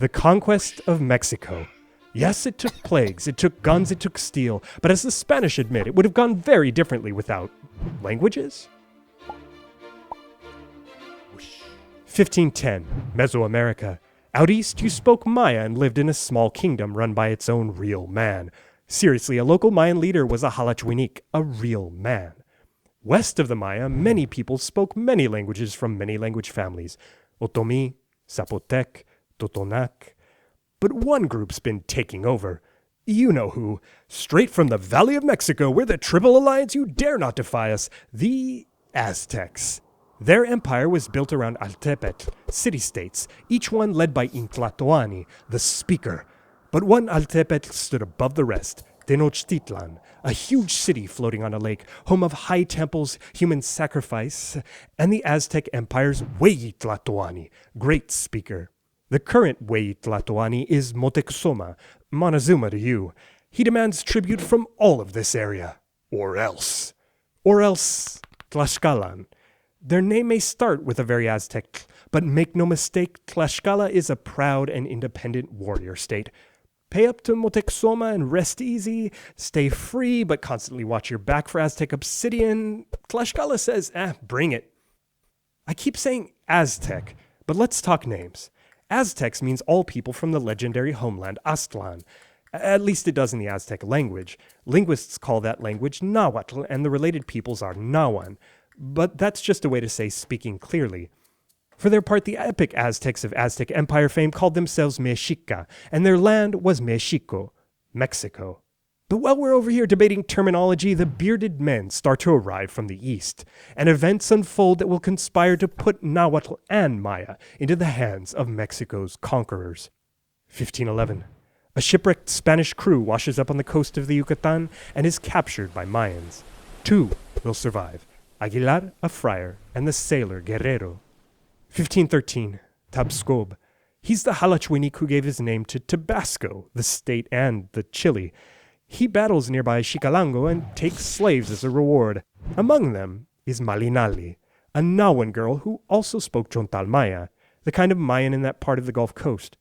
The conquest of Mexico. Yes, it took plagues, it took guns, it took steel, but as the Spanish admit, it would have gone very differently without languages. 1510, Mesoamerica. Out east, you spoke Maya and lived in a small kingdom run by its own real man. Seriously, a local Mayan leader was a Halachwinik, a real man. West of the Maya, many people spoke many languages from many language families. Otomi, Zapotec, Totonac. But one group's been taking over. You know who. Straight from the Valley of Mexico, we're the Triple Alliance, you dare not defy us. The Aztecs. Their empire was built around Altepetl, city-states, each one led by Intlatoani, the speaker. But one Altepetl stood above the rest, Tenochtitlan, a huge city floating on a lake, home of high temples, human sacrifice, and the Aztec Empire's Hueytlatoani, great speaker. The current Hueytlatoani is Montezuma, Montezuma to you. He demands tribute from all of this area. Or else Tlaxcalan. Their name may start with a very Aztec, but make no mistake, Tlaxcala is a proud and independent warrior state. Pay up to Montezuma and rest easy, stay free, but constantly watch your back for Aztec obsidian. Tlaxcala says, bring it. I keep saying Aztec, but let's talk names. Aztecs means all people from the legendary homeland Aztlan. At least it does in the Aztec language. Linguists call that language Nahuatl, and the related peoples are Nahuan. But that's just a way to say speaking clearly. For their part, the epic Aztecs of Aztec Empire fame called themselves Mexica, and their land was Mexico, Mexico. But while we're over here debating terminology, the bearded men start to arrive from the east, and events unfold that will conspire to put Nahuatl and Maya into the hands of Mexico's conquerors. 1511. A shipwrecked Spanish crew washes up on the coast of the Yucatan and is captured by Mayans. 2 will survive. Aguilar, a friar, and the sailor Guerrero. 1513. Tabscob. He's the Halachwinik who gave his name to Tabasco, the state and the Chile. He battles nearby Xicalango and takes slaves as a reward. Among them is Malinche, a Nahuan girl who also spoke Chontal Maya, the kind of Mayan in that part of the Gulf Coast.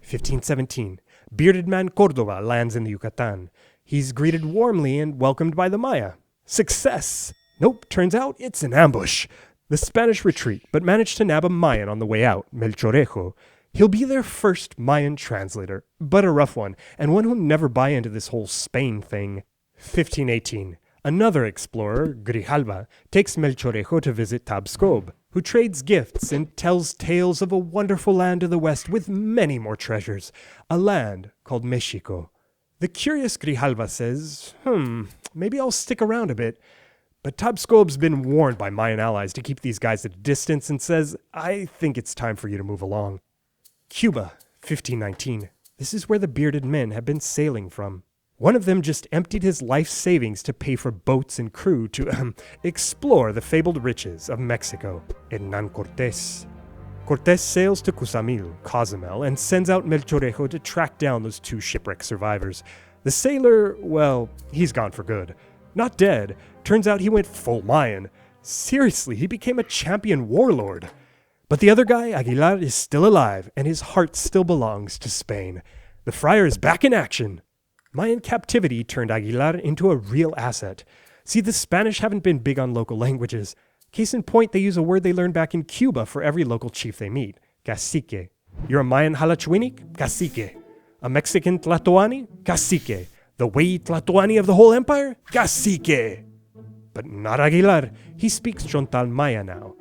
1517. Bearded man Cordova lands in the Yucatan. He's greeted warmly and welcomed by the Maya. Success! Nope, turns out it's an ambush. The Spanish retreat, but managed to nab a Mayan on the way out, Melchorejo. He'll be their first Mayan translator, but a rough one, and one who'll never buy into this whole Spain thing. 1518. Another explorer, Grijalva, takes Melchorejo to visit Tabscob, who trades gifts and tells tales of a wonderful land to the west with many more treasures, a land called Mexico. The curious Grijalva says, maybe I'll stick around a bit. But Tabscob's been warned by Mayan allies to keep these guys at a distance and says, I think it's time for you to move along. Cuba, 1519. This is where the bearded men have been sailing from. One of them just emptied his life savings to pay for boats and crew to explore the fabled riches of Mexico. Hernán Cortés. Cortés sails to Cozumel, and sends out Melchorejo to track down those 2 shipwreck survivors. The sailor, well, he's gone for good. Not dead. Turns out he went full Mayan. Seriously, he became a champion warlord. But the other guy, Aguilar, is still alive, and his heart still belongs to Spain. The friar is back in action. Mayan captivity turned Aguilar into a real asset. See, the Spanish haven't been big on local languages. Case in point, they use a word they learned back in Cuba for every local chief they meet. Cacique. You're a Mayan Halachwinik? Cacique. A Mexican Tlatoani? Cacique. The Hueytlatoani of the whole empire? Cacique. But not Aguilar. He speaks Chontal Maya now.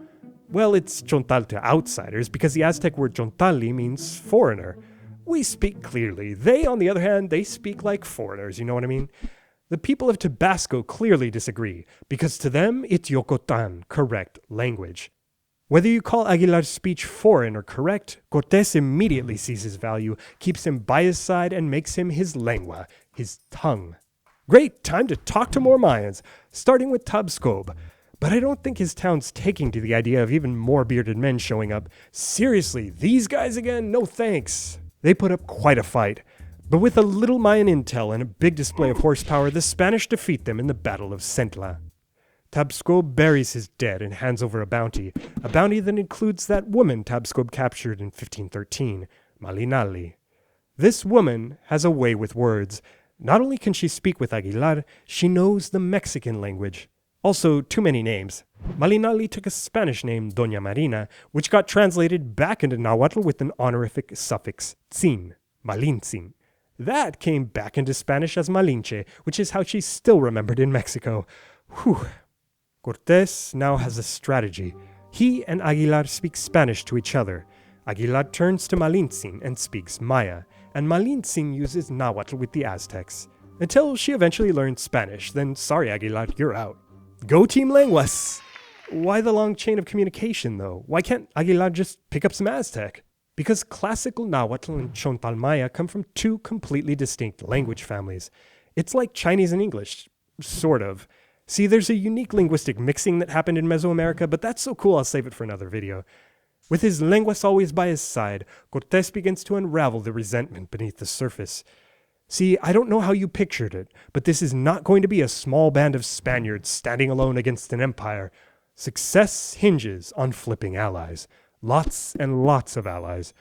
Well, it's Chontal to outsiders because the Aztec word Chontali means foreigner. We speak clearly. They, on the other hand, they speak like foreigners, you know what I mean? The people of Tabasco clearly disagree because to them it's Yocotan, correct language. Whether you call Aguilar's speech foreign or correct, Cortés immediately sees his value, keeps him by his side, and makes him his lengua, his tongue. Great, time to talk to more Mayans, starting with Tabscob. But I don't think his town's taking to the idea of even more bearded men showing up. Seriously, these guys again? No thanks. They put up quite a fight. But with a little Mayan intel and a big display of horsepower, the Spanish defeat them in the Battle of Centla. Tabscob buries his dead and hands over a bounty that includes that woman Tabscob captured in 1513, Malinali. This woman has a way with words. Not only can she speak with Aguilar, she knows the Mexican language. Also, too many names. Malinali took a Spanish name, Doña Marina, which got translated back into Nahuatl with an honorific suffix, tzin, Malintzin. That came back into Spanish as Malinche, which is how she's still remembered in Mexico. Whew. Cortés now has a strategy. He and Aguilar speak Spanish to each other. Aguilar turns to Malintzin and speaks Maya, and Malintzin uses Nahuatl with the Aztecs. Until she eventually learns Spanish, then sorry Aguilar, you're out. Go Team Lenguas! Why the long chain of communication though? Why can't Aguilar just pick up some Aztec? Because Classical Nahuatl and Chontal Maya come from two completely distinct language families. It's like Chinese and English, sort of. See, there's a unique linguistic mixing that happened in Mesoamerica, but that's so cool I'll save it for another video. With his lenguas always by his side, Cortés begins to unravel the resentment beneath the surface. See, I don't know how you pictured it, but this is not going to be a small band of Spaniards standing alone against an empire. Success hinges on flipping allies. Lots and lots of allies.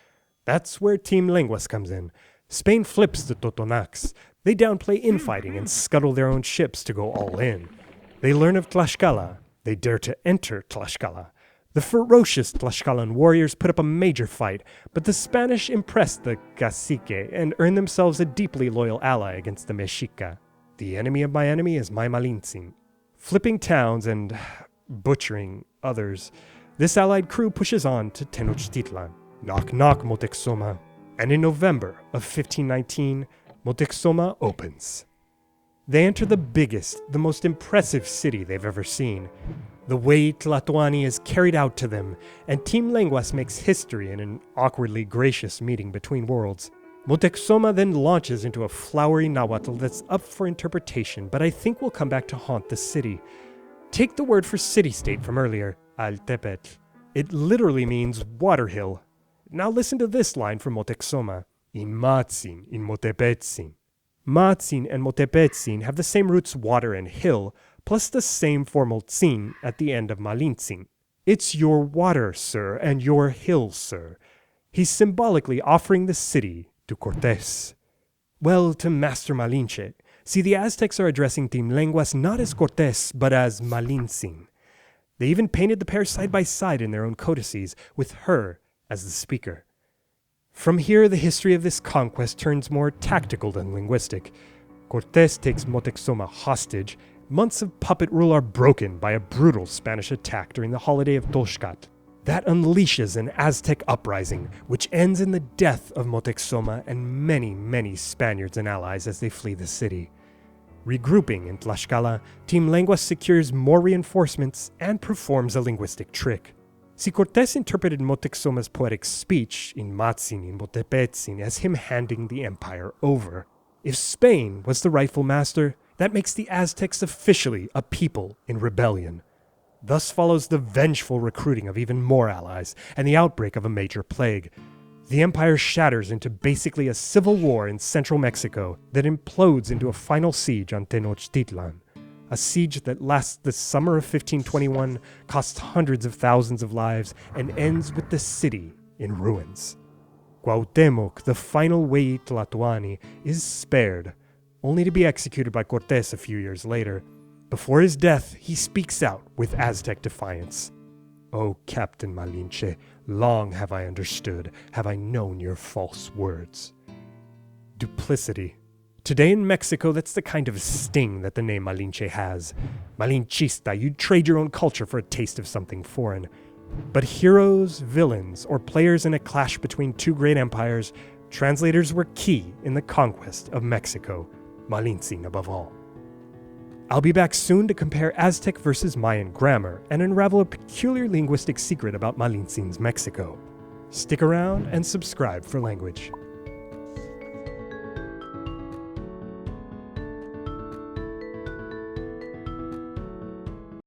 That's where Team Lenguas comes in. Spain flips the Totonacs. They downplay infighting and scuttle their own ships to go all in. They learn of Tlaxcala. They dare to enter Tlaxcala. The ferocious Tlaxcalan warriors put up a major fight, but the Spanish impress the cacique and earn themselves a deeply loyal ally against the Mexica. The enemy of my enemy is my Malintzin. Flipping towns and butchering others, this allied crew pushes on to Tenochtitlan. Knock knock, Montezuma. And in November of 1519, Montezuma opens. They enter the biggest, the most impressive city they've ever seen. The way Tlatoani is carried out to them, and Team Lenguas makes history in an awkwardly gracious meeting between worlds. Montezuma then launches into a flowery Nahuatl that's up for interpretation, but I think will come back to haunt the city. Take the word for city-state from earlier, Altepetl. It literally means water hill. Now listen to this line from Montezuma. In Matzin, in Motepetzin. Matzin and Motepetzin have the same roots water and hill, plus the same formal tzin at the end of Malintzin. It's your water, sir, and your hill, sir. He's symbolically offering the city to Cortés. Well, to Master Malinche. See, the Aztecs are addressing Team Lenguas not as Cortés, but as Malintzin. They even painted the pair side by side in their own codices, with her as the speaker. From here, the history of this conquest turns more tactical than linguistic. Cortés takes Montezuma hostage. Months of puppet rule are broken by a brutal Spanish attack during the holiday of Toxcat. That unleashes an Aztec uprising, which ends in the death of Montezuma and many, many Spaniards and allies as they flee the city. Regrouping in Tlaxcala, Team Lenguas secures more reinforcements and performs a linguistic trick. See, Cortés interpreted Montezuma's poetic speech in Matzin in Motepetzin as him handing the empire over. If Spain was the rightful master, that makes the Aztecs officially a people in rebellion. Thus follows the vengeful recruiting of even more allies and the outbreak of a major plague. The empire shatters into basically a civil war in central Mexico that implodes into a final siege on Tenochtitlan. A siege that lasts the summer of 1521, costs hundreds of thousands of lives, and ends with the city in ruins. Cuauhtémoc, the final Wey Tlatoani, is spared, only to be executed by Cortés a few years later. Before his death, he speaks out with Aztec defiance. "O Captain Malinche, long have I understood, have I known your false words." Duplicity. Today in Mexico, that's the kind of sting that the name Malinche has. Malinchista, you'd trade your own culture for a taste of something foreign. But heroes, villains, or players in a clash between two great empires, translators were key in the conquest of Mexico, Malintzin above all. I'll be back soon to compare Aztec versus Mayan grammar and unravel a peculiar linguistic secret about Malintzin's Mexico. Stick around and subscribe for language.